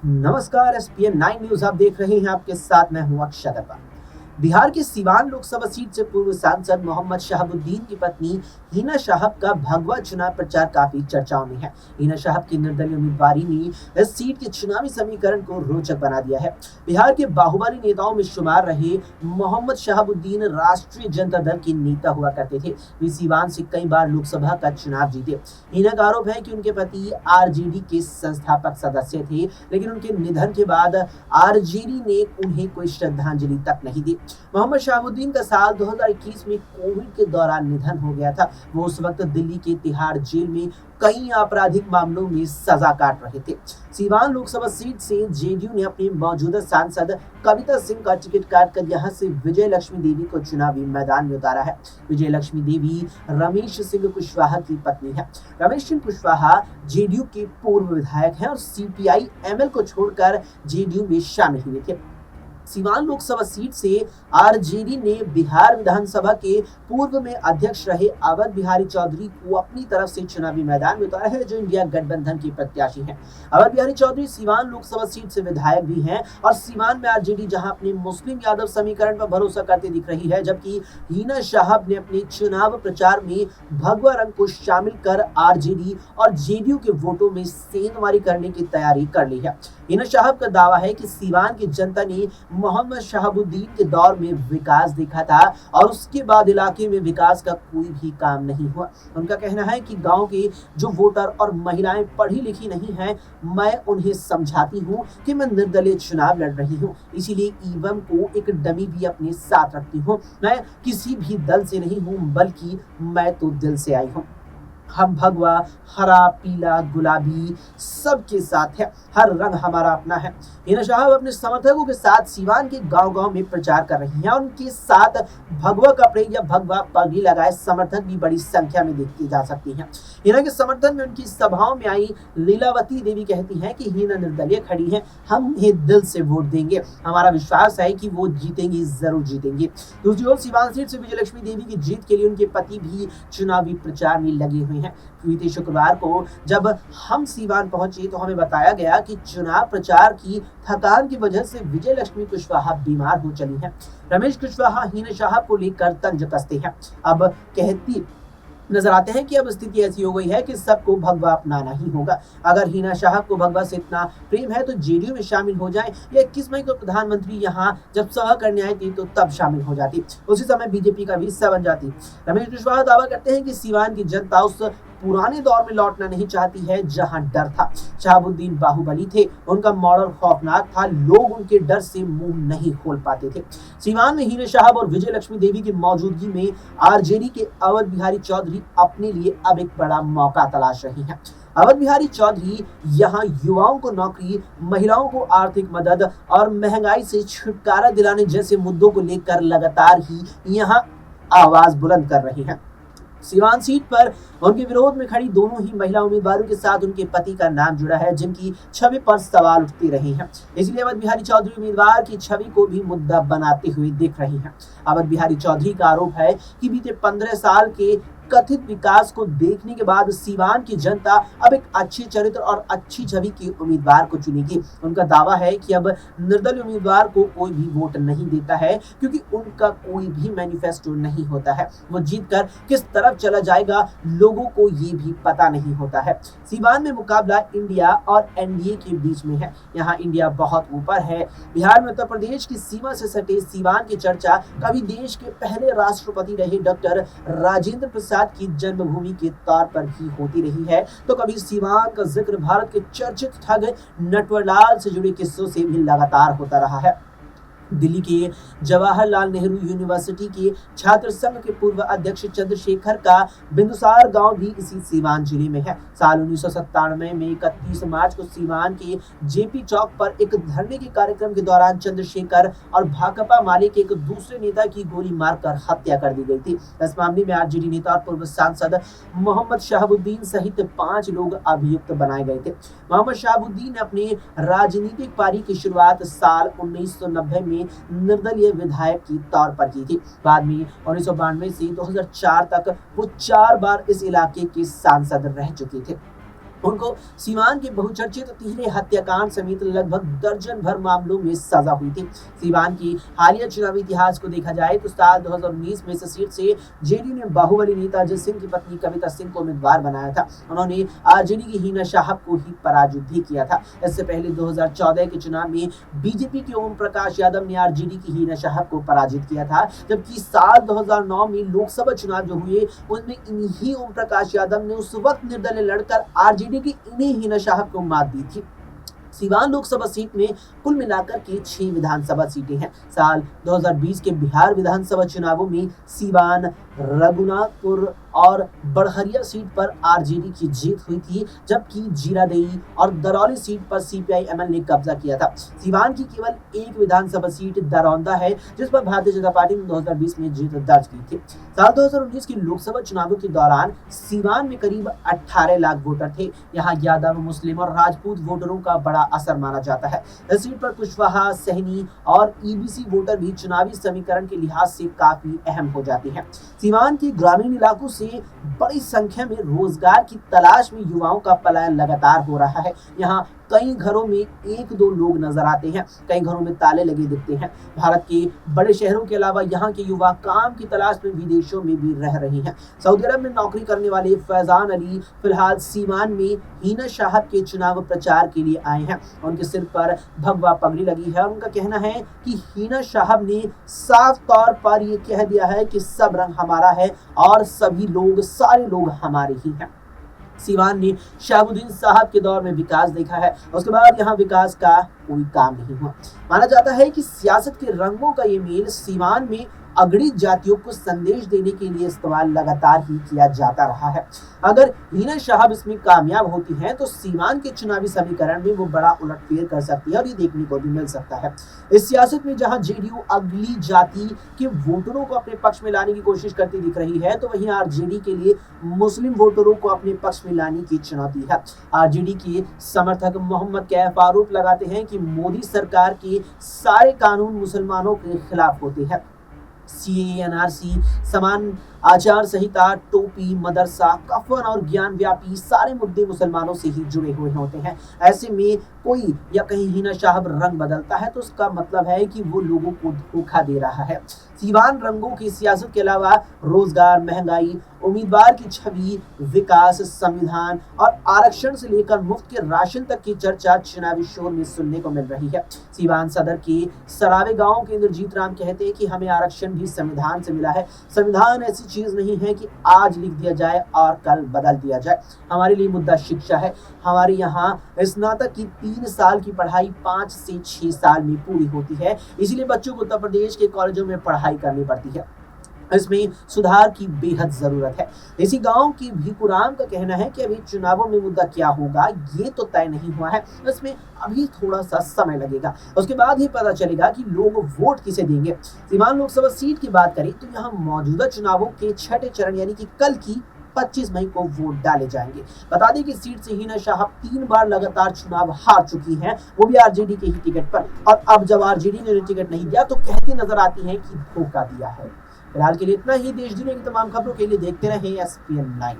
नमस्कार। ESPN 9 news आप देख रहे हैं। आपके साथ मैं हूं अक्षय दत्ता। बिहार के सीवान लोकसभा सीट से पूर्व सांसद मोहम्मद शहाबुद्दीन की पत्नी हिना शाहब का भगवा चुनाव प्रचार काफी चर्चाओं में है। हिना शाहब की निर्दलीय उम्मीदवारी ने इस सीट के चुनावी समीकरण को रोचक बना दिया है। बिहार के बाहुबली नेताओं में शुमार रहे मोहम्मद शहाबुद्दीन राष्ट्रीय जनता दल के नेता हुआ करते थे। वे सीवान से कई बार लोकसभा का चुनाव जीते। हिना का आरोप है कि उनके पति आरजेडी के संस्थापक सदस्य थे, लेकिन उनके निधन के बाद आरजेडी ने उन्हें कोई श्रद्धांजलि तक नहीं दी। मोहम्मद शहाबुद्दीन का साल 2021 में कोविड के दौरान निधन हो गया था। वो उस वक्त दिल्ली के तिहाड़ जेल में कई आपराधिक मामलों में सजा काट रहे थे। सीवान लोकसभा सीट से जेडीयू ने अपनी मौजूदा सांसद कविता सिंह का टिकट काटकर यहां से विजय लक्ष्मी देवी को चुनावी मैदान में उतारा है। विजय लक्ष्मी देवी रमेश सिंह कुशवाहा की पत्नी है। रमेश सिंह कुशवाहा जेडीयू के पूर्व विधायक हैं और सीपीआई एमएल को छोड़कर जेडीयू में शामिल हुए थे। सीवान लोकसभा सीट से आरजेडी ने बिहार विधानसभा के पूर्व में अध्यक्ष रहे अवध बिहारी चौधरी को अपनी तरफ से चुनावी मैदान में उतारा है, जो इंडिया गठबंधन के प्रत्याशी हैं। अवध बिहारी चौधरी सीवान लोकसभा सीट से विधायक भी हैं और सीवान में आरजेडी जहां अपने मुस्लिम यादव समीकरण पर भरोसा करते दिख रही है, जबकि हिना शाहब ने अपने चुनाव प्रचार में भगवा रंग को शामिल कर आरजेडी और जेडीयू के वोटों में सेंधमारी करने की तैयारी कर ली है। हिना शाहब का दावा है कि सीवान की जनता ने मोहम्मद शहाबुद्दीन के दौर में विकास देखा था और उसके बाद इलाके में विकास का कोई भी काम नहीं हुआ। उनका कहना है कि गांव के जो वोटर और महिलाएं पढ़ी लिखी नहीं हैं, मैं उन्हें समझाती हूं कि मैं निर्दलीय चुनाव लड़ रही हूं, इसीलिए ईवीएम को एक डमी भी अपने साथ रखती हूं। मैं किसी भी दल से नहीं हूं, बल्कि मैं तो दिल से आई हूं। हम भगवा, हरा, पीला, गुलाबी सबके साथ है, हर रंग हमारा अपना है। हिना शाहब अपने समर्थकों के साथ सीवान के गांव-गांव में प्रचार कर रही हैं और उनके साथ भगवा कपड़े या भगवा पगड़ी लगाए समर्थक भी बड़ी संख्या में देखी जा सकती हैं। हिना के समर्थन में उनकी सभाओं में आई लीलावती देवी कहती हैं कि हिना निर्दलीय खड़ी हैं, हम उन्हें दिल से वोट देंगे, हमारा विश्वास है कि वो जीतेंगी, जरूर जीतेंगी। दूसरी ओर सीवान सीट से विजय लक्ष्मी देवी की जीत के लिए उनके पति भी चुनावी प्रचार में लगे हुए हैं। बीते शुक्रवार को जब हम सीवान पहुंचे तो हमें बताया गया कि चुनाव प्रचार की थकान की वजह से विजय लक्ष्मी कुशवाहा बीमार हो चली हैं। रमेश कुशवाहा हिना शाहब को लेकर तंज कसते हैं। अब कहती नजर आते हैं कि अब स्थिति ऐसी हो गई है कि सबको भगवा अपनाना ही होगा। अगर हिना शाहब को भगवा से इतना प्रेम है तो जेडीयू में शामिल हो जाए। या 21 मई को प्रधानमंत्री यहां जब सभा करने आई थी तो तब शामिल हो जाती, उसी समय बीजेपी का भी हिस्सा बन जाती। रमेश कुशवाहा दावा करते हैं कि सीवान की जनता उस पुराने दौर में लौटना नहीं चाहती है जहां डर था। शहाबुद्दीन बाहुबली थे, उनका मॉडल खौफनाक था, लोग उनके डर से मुंह नहीं खोल पाते थे। सीवान में हिना शाहब और विजय लक्ष्मी देवी की मौजूदगी में आरजेडी के अवध बिहारी चौधरी अपने लिए अब एक बड़ा मौका तलाश रही हैं। अवध बिहारी चौधरी यहां युवाओं को नौकरी, महिलाओं को आर्थिक मदद और महंगाई से छुटकारा दिलाने जैसे मुद्दों को लेकर लगातार ही यहां आवाज बुलंद कर रही हैं। सीवान सीट पर उनके विरोध में खड़ी दोनों ही महिला उम्मीदवारों के साथ उनके पति का नाम जुड़ा है, जिनकी छवि पर सवाल उठते रहे हैं। इसलिए अवध बिहारी चौधरी उम्मीदवार की छवि को भी मुद्दा बनाते हुए दिख रही हैं। अवध बिहारी चौधरी का आरोप है कि बीते 15 साल के कथित विकास को देखने के बाद सीवान की जनता अब एक अच्छे चरित्र और अच्छी छवि के उम्मीदवार को चुनेगी। उनका दावा है कि अब निर्दलीय उम्मीदवार को कोई भी वोट नहीं देता है, क्योंकि उनका कोई भी मैनिफेस्टो नहीं होता है। वो जीतकर किस तरफ चला जाएगा, लोगों को ये भी पता नहीं होता है। सीवान में मुकाबला इंडिया और एनडीए के बीच में है। यहाँ इंडिया बहुत ऊपर है। बिहार में उत्तर प्रदेश की सीमा से सटे सीवान की चर्चा कभी देश के पहले राष्ट्रपति रहे डॉक्टर राजेंद्र प्रसाद की जन्मभूमि के तौर पर भी होती रही है, तो कभी सीवान का जिक्र भारत के चर्चित ठग नटवरलाल से जुड़े किस्सों से भी लगातार होता रहा है। दिल्ली के जवाहरलाल नेहरू यूनिवर्सिटी के छात्र संघ के पूर्व अध्यक्ष चंद्रशेखर का बिंदुसार गांव भी इसी सीवान जिले में है। साल 1997 में 31 मार्च को सीवान के जेपी चौक पर एक धरने के कार्यक्रम के दौरान चंद्रशेखर और भाकपा माले के एक दूसरे नेता की गोली मारकर हत्या कर दी गई थी। इस मामले में आरजेडी नेता और पूर्व सांसद मोहम्मद शहाबुद्दीन सहित 5 लोग अभियुक्त बनाए गए थे। मोहम्मद शहाबुद्दीन ने अपनी राजनीतिक पारी की शुरुआत साल 1990 में निर्दलीय विधायक के तौर पर की थी। बाद में 1992 से 2004 तक वो 4 बार इस इलाके के सांसद रह चुके थे। उनको सीवान के बहुचर्चित तिहरे हत्याकांड समेत लगभग दर्जन भर मामलों में सजा हुई थी। सीवान की हालिया चुनावी इतिहास को देखा जाए तो साल 2019 में इस सीट से जेडीयू ने बाहुबली नेता अजय सिंह की पत्नी कविता सिंह को उम्मीदवार बनाया था। उन्होंने आरजेडी की हीना शाहब को ही पराजित भी किया था। इससे पहले 2014 के चुनाव में बीजेपी के ओम प्रकाश यादव ने आरजेडी की हीना शाहब को पराजित किया था, जबकि साल 2009 में लोकसभा चुनाव जो हुए उनमें इन्हीं ओम प्रकाश यादव ने उस वक्त निर्दलीय लड़कर आरजेडी की इन्हीं हीना शाहब को मात दी थी। सीवान लोकसभा सीट में कुल मिलाकर के 6 विधानसभा सीटें हैं। साल 2020 के बिहार विधानसभा चुनावों में सीवान, रघुनाथपुर और बड़हरिया सीट पर आरजेडी की जीत हुई थी, जबकि जीरादेई और दरौली सीट पर सीपीआई-एमएल ने कब्जा किया था। सीवान की केवल एक विधानसभा सीट दरौंदा है, जिस पर भारतीय जनता पार्टी ने 2020 में जीत दर्ज की थी। साल 2019 के लोकसभा चुनावों के दौरान सीवान में करीब 18 लाख वोटर थे। यहाँ यादव, मुस्लिम और राजपूत वोटरों का बड़ा असर माना जाता है। इस सीट पर कुशवाहा, सहनी और ईबीसी वोटर भी चुनावी समीकरण के लिहाज से काफी अहम हो जाते हैं। सीवान के ग्रामीण इलाकों से बड़ी संख्या में रोजगार की तलाश में युवाओं का पलायन लगातार हो रहा है। यहाँ कई घरों में 1-2 लोग नजर आते हैं, कई घरों में ताले लगे दिखते हैं। भारत के बड़े शहरों के अलावा यहाँ के युवा काम की तलाश में विदेशों में भी रह रहे हैं। सऊदी अरब में नौकरी करने वाले फैजान अली फिलहाल सीवान में हीना शाहब के चुनाव प्रचार के लिए आए हैं। उनके सिर पर भगवा पगड़ी लगी है और उनका कहना है कि हीना शाहब ने साफ तौर पर यह कह दिया है कि सब रंग हमारा है और सभी लोग, सारे लोग हमारे ही हैं। सीवान ने शहाबुद्दीन साहब के दौर में विकास देखा है, उसके बाद यहाँ विकास का कोई काम नहीं हुआ। माना जाता है कि सियासत के रंगों का ये मेल सीवान में अगणित जातियों को संदेश देने के लिए इस्तेमाल लगातार ही किया जाता रहा है। अगर हीना शाहब इसमें कामयाब होती हैं तो सीवान के चुनावी समीकरण में वो बड़ा उलटफेर कर सकती है और ये देखने को भी मिल सकता है। इस सियासत में जहां जेडीयू अगली जाति के वोटरों को अपने पक्ष में लाने की कोशिश करती दिख रही है, तो वहीं आरजेडी के लिए मुस्लिम वोटरों को अपने पक्ष में लाने की चुनौती है। आरजेडी के समर्थक मोहम्मद कैफ आरोप लगाते हैं कि मोदी सरकार के सारे कानून मुसलमानों के खिलाफ होते हैं। सीएए, एनआरसी, समान आचार संहिता, टोपी, मदरसा, कफन और ज्ञान व्यापी सारे मुद्दे मुसलमानों से ही जुड़े हुए होते हैं। ऐसे में कोई या कहीं हीना शाहब रंग बदलता है तो उसका मतलब है कि वो लोगों को धोखा दे रहा है। सीवान रंगों की सियासत के अलावा रोजगार, महंगाई, उम्मीदवार की छवि, विकास, संविधान और आरक्षण से लेकर मुफ्त के राशन तक की चर्चा चुनावी शोर में सुनने को मिल रही है। सीवान सदर के सरावे गांव के इंद्रजीत राम कहते हैं कि हमें आरक्षण भी संविधान से मिला है। संविधान ऐसी चीज नहीं है कि आज लिख दिया जाए और कल बदल दिया जाए। हमारे लिए मुद्दा शिक्षा है। हमारे यहाँ स्नातक की 3 साल की पढ़ाई 5 से 6 साल में पूरी होती है, इसीलिए बच्चों को उत्तर प्रदेश के कॉलेजों में पढ़ाई करनी पड़ती है। इसमें सुधार की बेहद जरूरत है। इसी गांव की भीकुराम का कहना है कि अभी चुनावों में मुद्दा क्या होगा ये तो तय नहीं हुआ है, इसमें अभी थोड़ा सा समय लगेगा, उसके बाद ही पता चलेगा कि लोग वोट किसे देंगे। सीवान लोकसभा सीट की बात करें तो यहाँ मौजूदा चुनावों के 6ठे चरण यानी कि कल की 25 मई को वोट डाले जाएंगे। बता दें कि सीट से हीना शाहब 3 बार लगातार चुनाव हार चुकी हैं, वो भी आरजेडी के ही टिकट पर। और अब जब आरजेडी ने टिकट नहीं दिया तो कहती नजर आती है कि धोखा दिया है। फिलहाल के लिए इतना ही। देश दुनिया की तमाम खबरों के लिए देखते रहें SPN 9।